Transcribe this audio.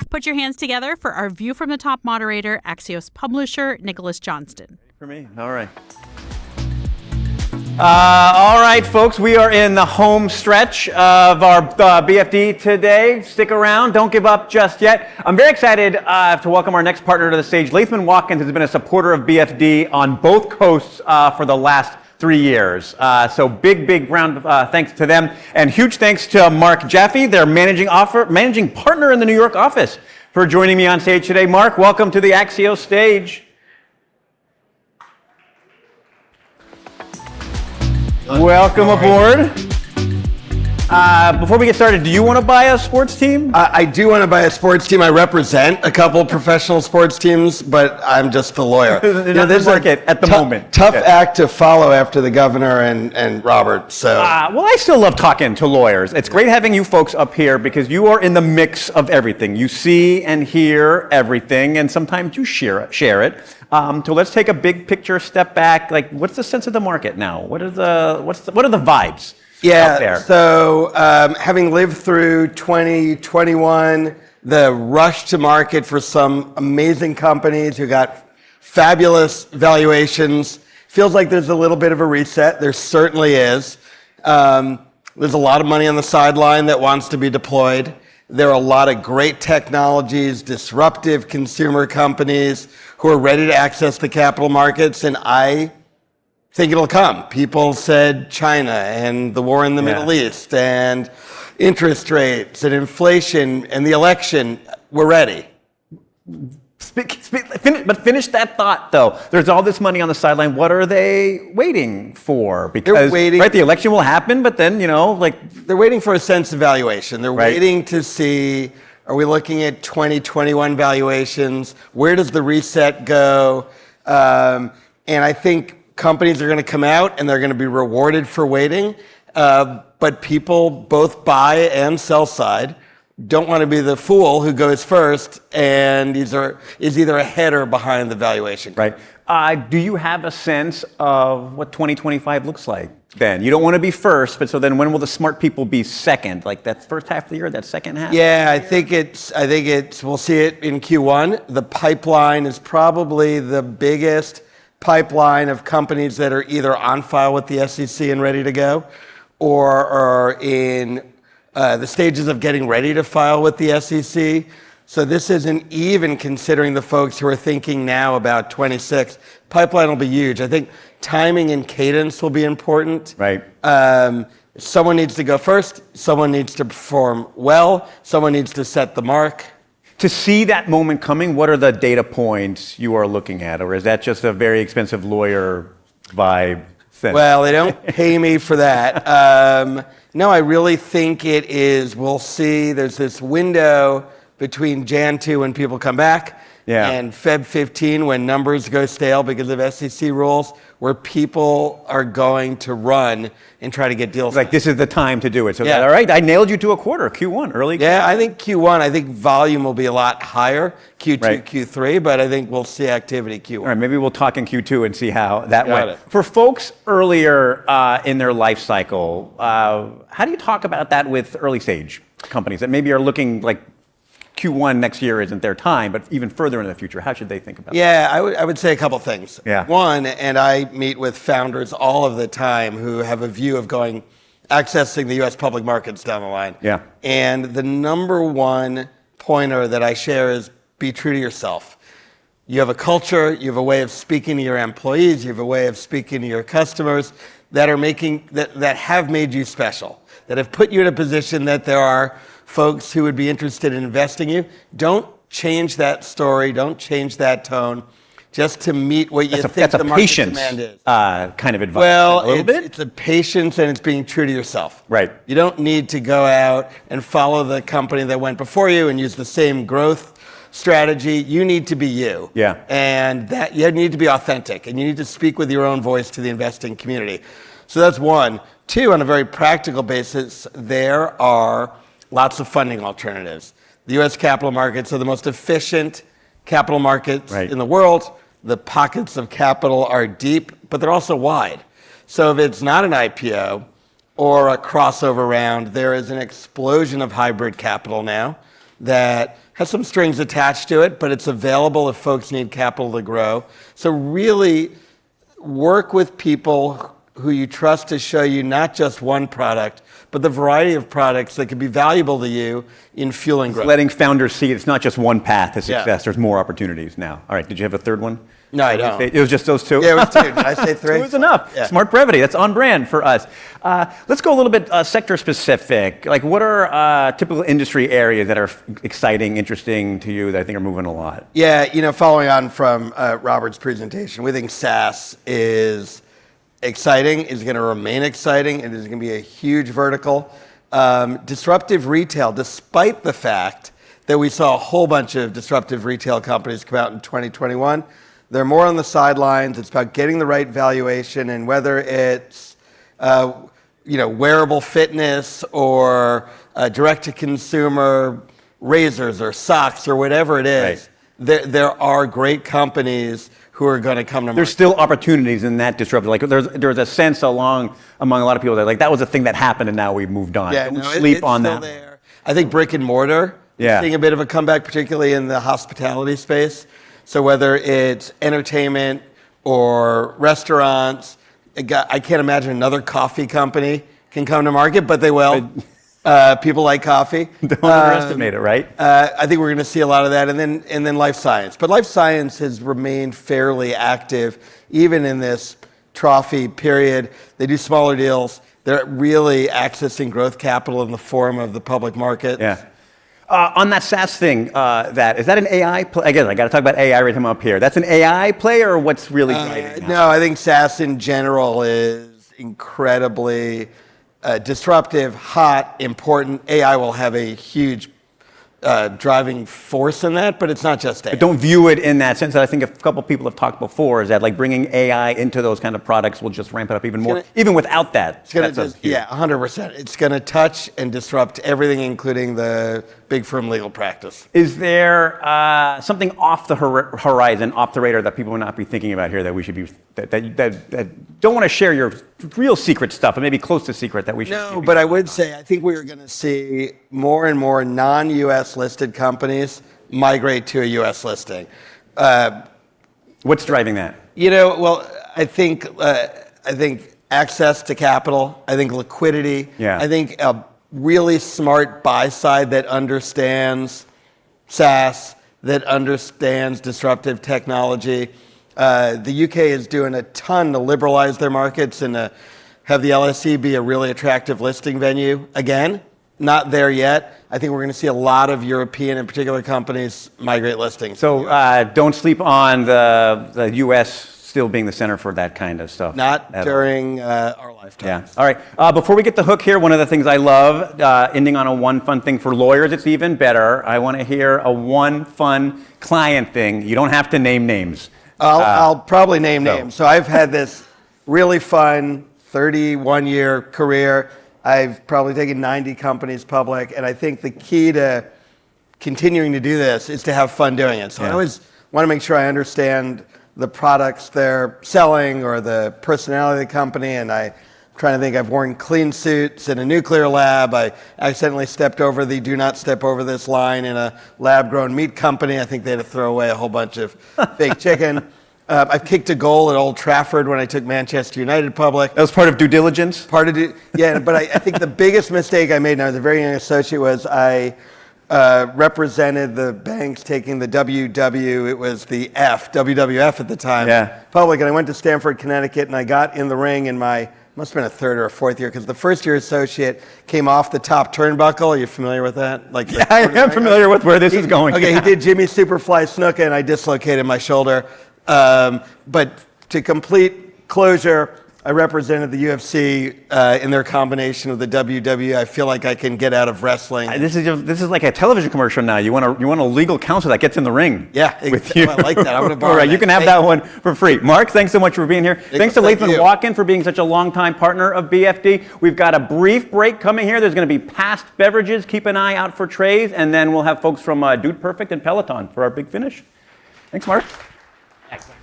Put your hands together for our View from the Top moderator, Axios publisher, Nicholas Johnston. For me, all right. All right, folks, we are in the home stretch of our BFD today. Stick around, don't give up just yet. I'm very excited to welcome our next partner to the stage. Latham and Watkins has been a supporter of BFD on both coasts for the last 3 years. So big round of thanks to them. And huge thanks to Mark Jaffe, their managing partner in the New York office, for joining me on stage today. Mark, welcome to the Axios stage. Welcome aboard. Before we get started, do you want to buy a sports team? I do want to buy a sports team. I represent a couple professional sports teams, but I'm just the lawyer. There's a market at the moment. Tough act to follow after the governor and Robert. So, well, I still love talking to lawyers. It's great having you folks up here because you are in the mix of everything. You see and hear everything, and sometimes you share it. So let's take a big picture step back. Like, what's the sense of the market now? What are the vibes? Out there? So having lived through 2021, the rush to market for some amazing companies who got fabulous valuations, feels like there's a little bit of a reset. There certainly is. There's a lot of money on the sideline that wants to be deployed. There are a lot of great technologies, disruptive consumer companies who are ready to access the capital markets, and I think it'll come. People said China and the war in the Middle East and interest rates and inflation and the election. We're ready. But finish that thought, though. There's all this money on the sideline. What are they waiting for? Because the election will happen, but then, they're waiting for a sense of valuation. They're waiting to see, are we looking at 2021 valuations? Where does the reset go? And I think companies are going to come out and they're going to be rewarded for waiting. But people, both buy and sell side, don't want to be the fool who goes first and is either ahead or behind the valuation. Right. Do you have a sense of what 2025 looks like then? You don't want to be first, but so then when will the smart people be second? Like that first half of the year, that second half? Yeah, I think we'll see it in Q1. The pipeline is probably the biggest pipeline of companies that are either on file with the SEC and ready to go, or are in the stages of getting ready to file with the SEC. So this isn't even considering the folks who are thinking now about 26. Pipeline will be huge. I think timing and cadence will be important. Right. Someone needs to go first. Someone needs to perform well. Someone needs to set the mark. To see that moment coming, what are the data points you are looking at? Or is that just a very expensive lawyer vibe thing? Well, they don't pay me for that. No, I really think it is. We'll see. There's this window between Jan 2 when people come back and Feb 15 when numbers go stale because of SEC rules, where people are going to run and try to get deals. Like this is the time to do it. So all right, I nailed you to a quarter, Q1, early. Yeah, I think Q1, I think volume will be a lot higher, Q2, Q3, but I think we'll see activity Q1. All right, maybe we'll talk in Q2 and see how that went. It. For folks earlier in their life cycle, how do you talk about that with early stage companies that maybe are looking like Q1 next year isn't their time, but even further in the future, how should they think about that? Yeah, I would say a couple things. Yeah. One, and I meet with founders all of the time who have a view of accessing the U.S. public markets down the line. Yeah. And the number one pointer that I share is be true to yourself. You have a culture, you have a way of speaking to your employees, you have a way of speaking to your customers that have made you special, that have put you in a position that there are folks who would be interested in investing in you. Don't change that story. Don't change that tone just to meet what you think the market demand is. Kind of advice. Well, a little bit? It's a patience and it's being true to yourself. Right. You don't need to go out and follow the company that went before you and use the same growth strategy. You need to be you. Yeah. And that you need to be authentic and you need to speak with your own voice to the investing community. So that's one. Two, on a very practical basis, there are lots of funding alternatives. The U.S. capital markets are the most efficient capital markets in the world. The pockets of capital are deep, but they're also wide. So if it's not an IPO or a crossover round, there is an explosion of hybrid capital now. that has some strings attached to it, but it's available if folks need capital to grow. So really work with people who you trust to show you not just one product, but the variety of products that could be valuable to you in fueling growth. Letting founders see it's not just one path to success. Yeah. There's more opportunities now. All right, did you have a third one? No, I don't. It was just those two? Yeah, it was two. Did I say three? Two was enough. Yeah. Smart brevity. That's on brand for us. Let's go a little bit sector specific. Like, what are typical industry areas that are exciting, interesting to you that I think are moving a lot? Yeah, following on from Robert's presentation, we think SaaS is exciting, is going to remain exciting, and is going to be a huge vertical. Disruptive retail, despite the fact that we saw a whole bunch of disruptive retail companies come out in 2021, they're more on the sidelines. It's about getting the right valuation, and whether it's wearable fitness or direct-to-consumer razors or socks or whatever it is, there are great companies who are going to come to market. There's still opportunities in that disruptive. Like there's a sense among a lot of people that that was a thing that happened and now we've moved on. Yeah, Don't sleep on still that. There. I think brick and mortar is seeing a bit of a comeback, particularly in the hospitality space. So whether it's entertainment or restaurants, I can't imagine another coffee company can come to market, but they will. People like coffee. Don't underestimate it, right? I think we're going to see a lot of that, and then life science. But life science has remained fairly active, even in this trophy period. They do smaller deals. They're really accessing growth capital in the form of the public market. Yeah. On that SaaS thing, is that an AI play? Again, I got to talk about AI right him up here. That's an AI play, or what's really driving it? No, I think SaaS in general is incredibly disruptive, hot, important. AI will have a huge driving force in that, but it's not just AI. But don't view it in that sense. I think a couple people have talked before is that like bringing AI into those kind of products will just ramp it up even more, even without that. It's going to 100%. It's going to touch and disrupt everything, including the big firm legal practice. Is there something off the horizon, off the radar that people would not be thinking about here that we should be that don't want to share your real secret stuff, but maybe close to secret that we should? No, but I would say I think we're going to see more and more non-U.S. listed companies migrate to a U.S. listing. What's driving that? I think access to capital. I think liquidity. Yeah. I think a really smart buy side that understands SaaS, that understands disruptive technology. The UK is doing a ton to liberalize their markets and to have the LSE be a really attractive listing venue. Again, not there yet. I think we're going to see a lot of European and particular companies migrate listings. So don't sleep on the US still being the center for that kind of stuff. Not during our lifetime. Yeah. All right. Before we get the hook here, one of the things I love, ending on a one fun thing for lawyers, it's even better. I want to hear a one fun client thing. You don't have to name names. I'll probably name names. So I've had this really fun 31-year career. I've probably taken 90 companies public, and I think the key to continuing to do this is to have fun doing it. So I always want to make sure I understand the products they're selling or the personality of the company, and I'm trying to think. I've worn clean suits in a nuclear lab. I accidentally stepped over the do not step over this line in a lab-grown meat company. I think they had to throw away a whole bunch of fake chicken. I've kicked a goal at Old Trafford when I took Manchester United public. That was part of due diligence? But I think the biggest mistake I made, and I was a very young associate, was I represented the banks taking the it was the WWF at the time, public, and I went to Stamford, Connecticut, and I got in the ring in my, must have been a third or a fourth year, because the first year associate came off the top turnbuckle. Are you familiar with that? I am familiar with where this is going. Okay, he did Jimmy Superfly Snuka, and I dislocated my shoulder. But to complete closure, I represented the UFC in their combination of the WWE. I feel like I can get out of wrestling. This is like a television commercial now. You want a legal counsel that gets in the ring. Yeah, with you. I like that. I'm going to borrow. All right, you can have that one for free. Mark, thanks so much for being here. Thanks to Latham Watkins for being such a longtime partner of BFD. We've got a brief break coming here. There's going to be past beverages. Keep an eye out for trays, and then we'll have folks from Dude Perfect and Peloton for our big finish. Thanks, Mark. Excellent.